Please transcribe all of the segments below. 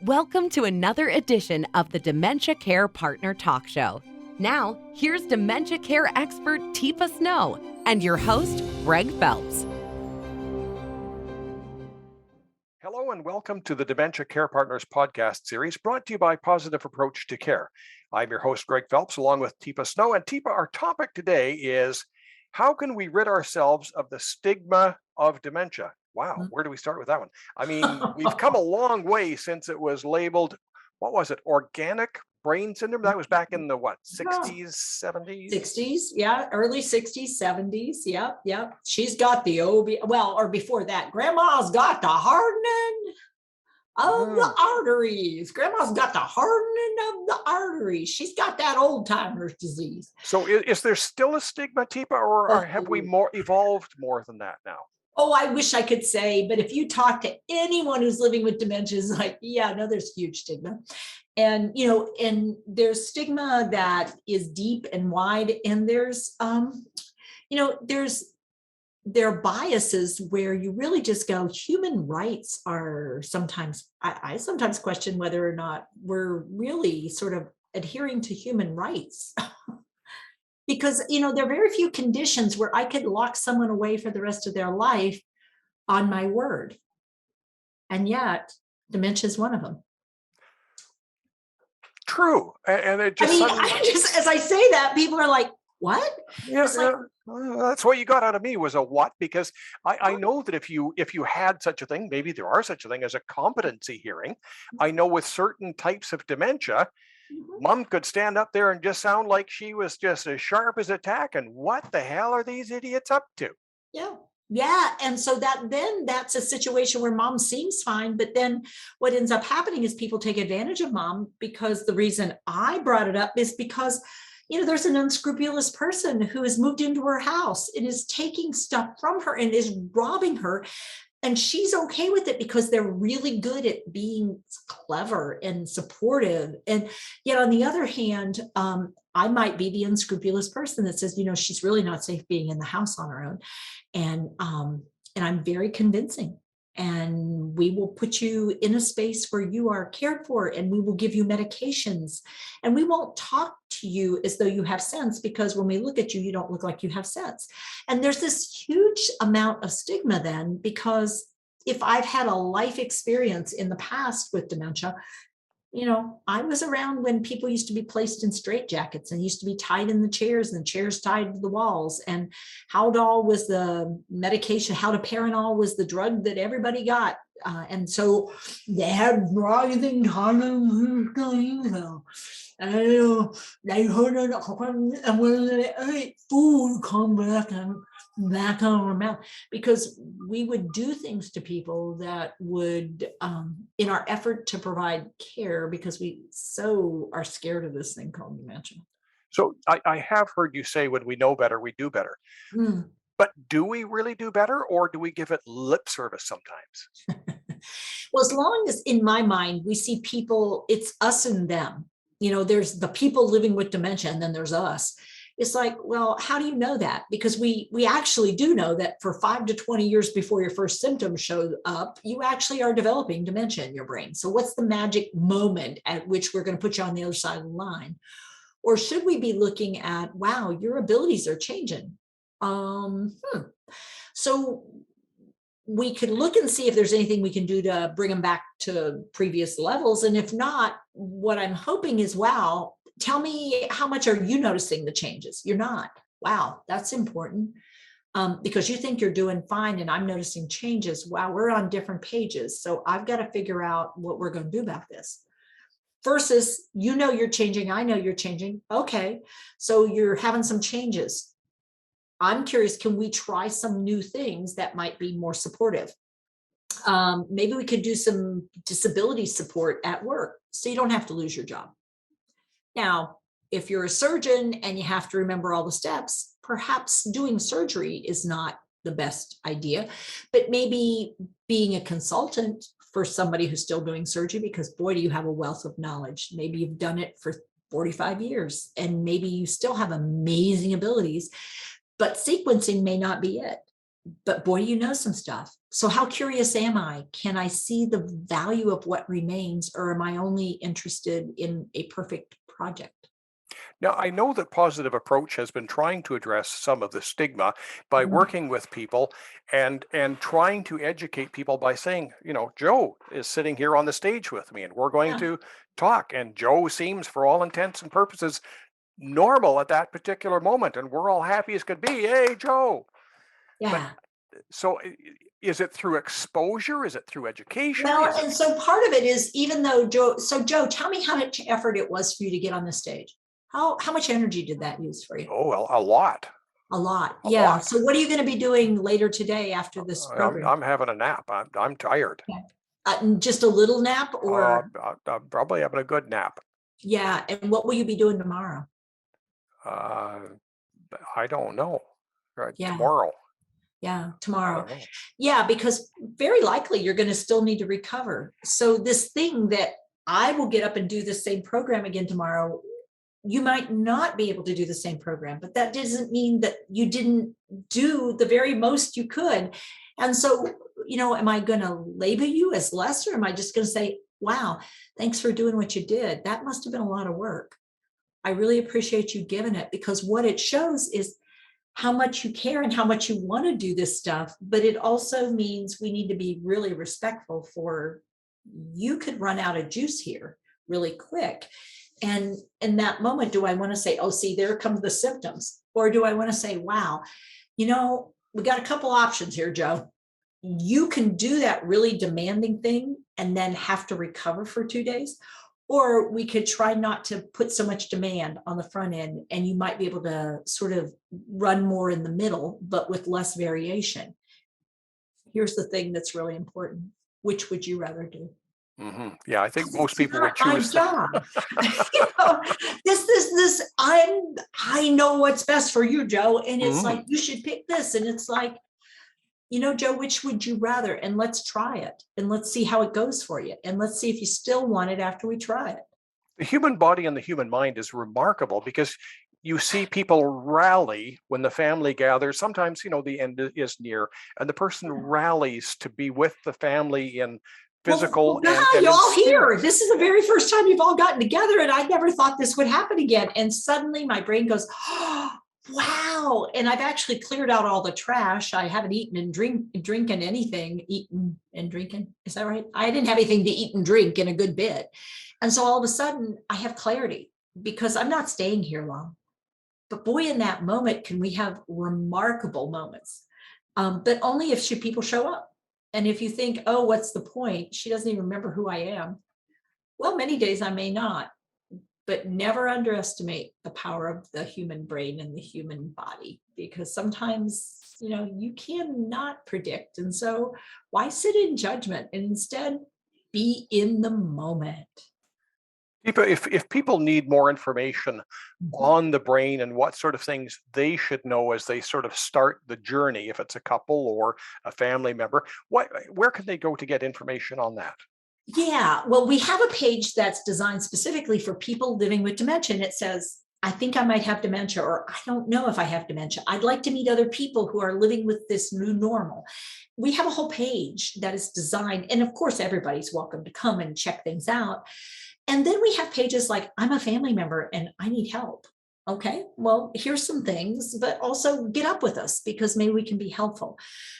Welcome to another edition of the Dementia Care Partner Talk Show. Now, here's dementia care expert Teepa and your host, Greg Phelps. Hello and welcome to the Dementia Care Partners podcast series brought to you by Positive Approach to Care. I'm your host, Greg Phelps, along with Teepa. And Teepa, our topic today is how can we rid ourselves of the stigma of dementia? Wow, where do we start with that one? I mean, we've come a long way since it was labeled, what was it, organic brain syndrome? That was back in the, 60s, 70s? 60s, yeah, early 60s, 70s, yep. She's got the or before that, Grandma's got the hardening of the arteries. Grandma's got the hardening of the arteries. She's got that old timer's disease. So is there still a stigma, Teepa, or have we evolved more than that now? Oh, I wish I could say, but if you talk to anyone who's living with dementia, it's like, yeah, no, there's huge stigma. And, and there's stigma that is deep and wide. And there's, there are biases where you really just go, human rights are sometimes, I sometimes question whether or not we're really sort of adhering to human rights. Because, there are very few conditions where I could lock someone away for the rest of their life on my word. And yet, dementia is one of them. True. And it just... as I say that, people are like, what? Yeah, that's what you got out of me was a what, because I know that if you had such a thing, maybe there are such a thing as a competency hearing. I know with certain types of dementia, Mom could stand up there and just sound like she was just as sharp as a tack. And what the hell are these idiots up to? Yeah. And so that's a situation where Mom seems fine. But then what ends up happening is people take advantage of Mom, because the reason I brought it up is because, there's an unscrupulous person who has moved into her house and is taking stuff from her and is robbing her. And she's okay with it because they're really good at being clever and supportive. And yet on the other hand, I might be the unscrupulous person that says, she's really not safe being in the house on her own. And I'm very convincing. And we will put you in a space where you are cared for, and we will give you medications, and we won't talk to you as though you have sense, because when we look at you, you don't look like you have sense. And there's this huge amount of stigma then, because if I've had a life experience in the past with dementia, I was around when people used to be placed in straitjackets and used to be tied in the chairs, and the chairs tied to the walls. And Haldol was the medication. Haloperidol was the drug that everybody got. And so they had breathing tunnels. And they heard it, and when they ate food, come back on our mouth, because we would do things to people that would, in our effort to provide care, because we so are scared of this thing called dementia. So I have heard you say, when we know better, we do better. But do we really do better, or do we give it lip service sometimes? Well, as long as, in my mind, we see people, it's us and them. There's the people living with dementia, and then there's us. It's like, well, how do you know that? Because we actually do know that for 5 to 20 years before your first symptoms show up, you actually are developing dementia in your brain. So what's the magic moment at which we're going to put you on the other side of the line? Or should we be looking at, wow, your abilities are changing? So we could look and see if there's anything we can do to bring them back to previous levels. And if not, what I'm hoping is, wow, tell me, how much are you noticing the changes? You're not. Wow, that's important. Because you think you're doing fine and I'm noticing changes. Wow, we're on different pages. So I've got to figure out what we're going to do about this. Versus, you're changing, I know you're changing. Okay, so you're having some changes. I'm curious, can we try some new things that might be more supportive? Maybe we could do some disability support at work so you don't have to lose your job. Now, if you're a surgeon and you have to remember all the steps, perhaps doing surgery is not the best idea, but maybe being a consultant for somebody who's still doing surgery, because boy, do you have a wealth of knowledge. Maybe you've done it for 45 years and maybe you still have amazing abilities, but sequencing may not be it. but boy, you know some stuff. So how curious am I? Can I see the value of what remains, or am I only interested in a perfect project? Now, I know that Positive Approach has been trying to address some of the stigma by Mhm. working with people and trying to educate people by saying, Joe is sitting here on the stage with me and we're going Yeah. to talk. And Joe seems, for all intents and purposes, normal at that particular moment. And we're all happy as could be. Hey, Joe. But Yeah. so is it through exposure? Is it through education? Well, Is it, and so part of it is, even though Joe, tell me how much effort it was for you to get on the stage. How much energy did that use for you? oh, well, a lot, A lot. a Yeah. lot. So what are you going to be doing later today after this program? I'm having a nap. I'm tired. Okay. Just a little nap, or I'm probably having a good nap. yeah. And what will you be doing tomorrow? Uh, I don't know. Right, Yeah. tomorrow. Yeah. I Tomorrow. don't know. Yeah. Because very likely you're going to still need to recover. So this thing that I will get up and do the same program again tomorrow, you might not be able to do the same program, but that doesn't mean that you didn't do the very most you could. And so, am I going to label you as less, or am I just going to say, wow, thanks for doing what you did? That must have been a lot of work. I really appreciate you giving it, because what it shows is how much you care and how much you want to do this stuff. But it also means we need to be really respectful for, you could run out of juice here really quick. And in that moment, do I want to say, oh, see, there comes the symptoms? Or do I want to say, wow, we got a couple options here, Joe. You can do that really demanding thing and then have to recover for 2 days. Or we could try not to put so much demand on the front end, and you might be able to sort of run more in the middle, but with less variation. Here's the thing that's really important. Which would you rather do? Yeah, I think most It's people would not my choose. job. you know, this, I know what's best for you, Joe. And it's Mhm. like, you should pick this. And it's like, Joe, which would you rather? And let's try it. And let's see how it goes for you. And let's see if you still want it after we try it. The human body and the human mind is remarkable because you see people rally when the family gathers. Sometimes, the end is near, and the person rallies to be with the family in physical and You're in all here. spirit. This is the very first time you've all gotten together, and I never thought this would happen again. And suddenly my brain goes, oh, wow. And I've actually cleared out all the trash. I haven't eaten and drinking anything. Eaten and drinking. Is that right? I didn't have anything to eat and drink in a good bit. And so all of a sudden I have clarity, because I'm not staying here long. But boy, in that moment, can we have remarkable moments. But only if people show up. And if you think, oh, what's the point? She doesn't even remember who I am. Well, many days I may not, but never underestimate the power of the human brain and the human body, because sometimes, you cannot predict. And so why sit in judgment and instead be in the moment? If people need more information Mhm. on the brain and what sort of things they should know as they sort of start the journey, if it's a couple or a family member, where can they go to get information on that? Yeah, well, we have a page that's designed specifically for people living with dementia. And it says, I think I might have dementia, or I don't know if I have dementia. I'd like to meet other people who are living with this new normal. We have a whole page that is designed, and of course, everybody's welcome to come and check things out. And then we have pages like, I'm a family member and I need help. Okay, well, here's some things, but also get up with us, because maybe we can be helpful.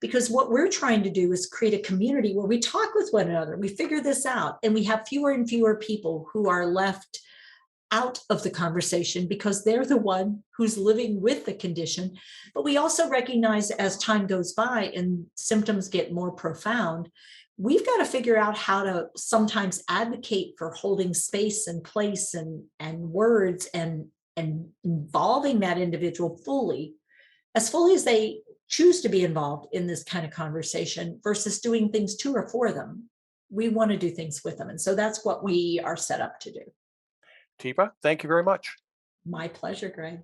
Because what we're trying to do is create a community where we talk with one another, we figure this out, and we have fewer and fewer people who are left out of the conversation because they're the one who's living with the condition. But we also recognize, as time goes by and symptoms get more profound, we've got to figure out how to sometimes advocate for holding space and place and words, and involving that individual as fully as they choose to be involved in this kind of conversation, versus doing things to or for them. We want to do things with them. And so that's what we are set up to do. Teepa, thank you very much. My pleasure, Greg.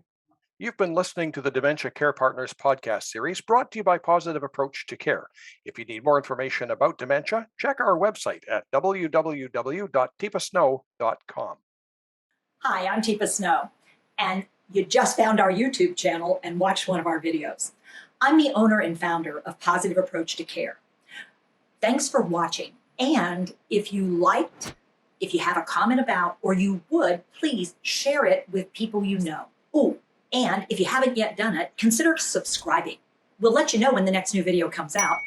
You've been listening to the Dementia Care Partners podcast series brought to you by Positive Approach to Care. If you need more information about dementia, check our website at www.teepasnow.com. Hi, I'm Teepa Snow, and you just found our YouTube channel and watched one of our videos. I'm the owner and founder of Positive Approach to Care. Thanks for watching. And if you liked, if you have a comment about, or you would, please share it with people you know. Oh, and if you haven't yet done it, consider subscribing. We'll let you know when the next new video comes out.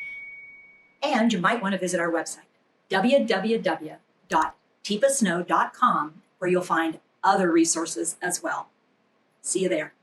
And you might want to visit our website, www.teepasnow.com, where you'll find other resources as well. See you there.